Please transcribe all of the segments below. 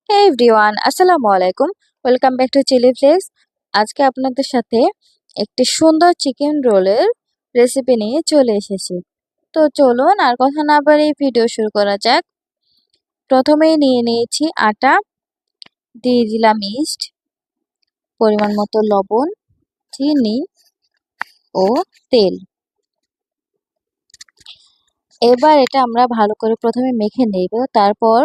হে everyone, আসসালামু আলাইকুম। Welcome back to Chili Flex. আজকে আপনাদের সাথে একটি সুন্দর চিকেন রোলের রেসিপি নিয়ে চলে এসেছি। তো চলুন আর কথা না বাড়িয়ে ভিডিও শুরু করা যাক। প্রথমেই নিয়ে নিয়েছি আটা, দিয়ে দিলাম ইস্ট, পরিমাণ মতো লবণ, চিনি ও তেল। এবার এটা আমরা ভালো করে প্রথমে মেখে নেব, তারপর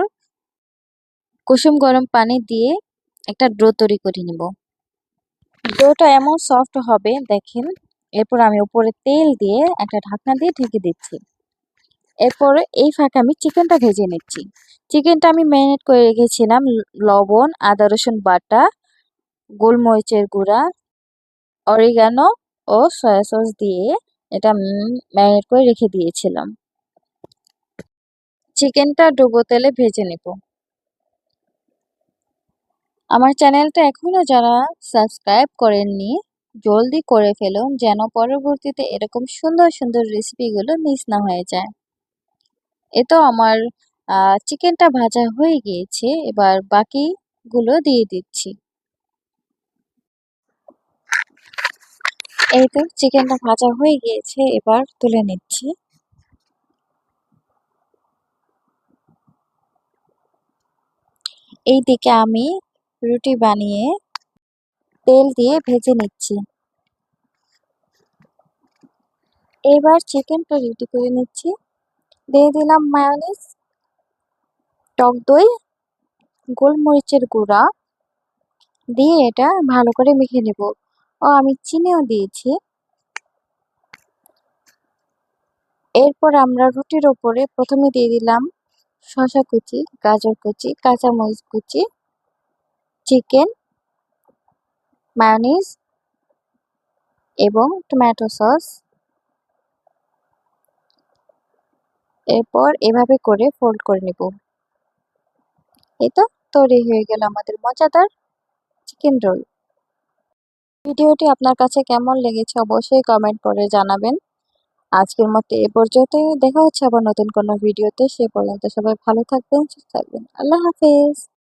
কুসুম গরম পানি দিয়ে একটা ডো তৈরি করে নেব। ডোটা এমন সফট হবে দেখেন। এরপর আমি উপরে তেল দিয়ে একটা ঢাকনা দিয়ে ঢেকে দিচ্ছি। এরপরে এই ফাঁকে আমি চিকেনটা ভেজে নিচ্ছি। চিকেনটা আমি ম্যারিনেট করে রেখেছিলাম লবণ, আদা রসুন বাটা, গোলমরিচের গুঁড়া, অরিগানো ও সয়া সস দিয়ে এটা ম্যারিনেট করে রেখে দিয়েছিলাম। চিকেনটা ডুবো তেলে ভেজে নেব। আমার চ্যানেলটা এখনো যারা সাবস্ক্রাইব করেননি জলদি করে ফেলুন, যেন পরবর্তীতে এরকম সুন্দর সুন্দর রেসিপিগুলো মিস না হয়ে যায়। এ তো আমার চিকেনটা ভাজা হয়ে গিয়েছে, এবার বাকিগুলো দিয়ে দিচ্ছি। এই তো চিকেনটা ভাজা হয়ে গিয়েছে, এবার তুলে নিচ্ছি। এইদিকে আমি রুটি বানিয়ে তেল দিয়ে ভেজে নিচ্ছি। এবার চিকেনটা রেডি করে নিচ্ছি। দিয়ে দিলাম মায়োনিজ, টক দই, গোলমরিচের গুঁড়া দিয়ে এটা ভালো করে মেখে নেব। ও আমি চিনিও দিয়েছি। এরপর আমরা রুটির ওপরে প্রথমে দিয়ে দিলাম শসা কুচি, গাজর কুচি, কাঁচামরিচ কুচি, চিকেন, মায়োনিজ এবং টমেটো সস। এরপর এভাবে করে ফোল্ড করে নেব। এই তো তৈরি হয়ে গেল আমাদের মজাদার চিকেন রোল। ভিডিওটি আপনার কাছে কেমন লেগেছে অবশ্যই কমেন্ট করে জানাবেন। আজকের মতো এ পর্যন্তই। দেখা হচ্ছে আবার নতুন কোনো ভিডিওতে। সে পর্যন্ত সবাই ভালো থাকবেন, সুস্থ থাকবেন। আল্লাহ হাফেজ।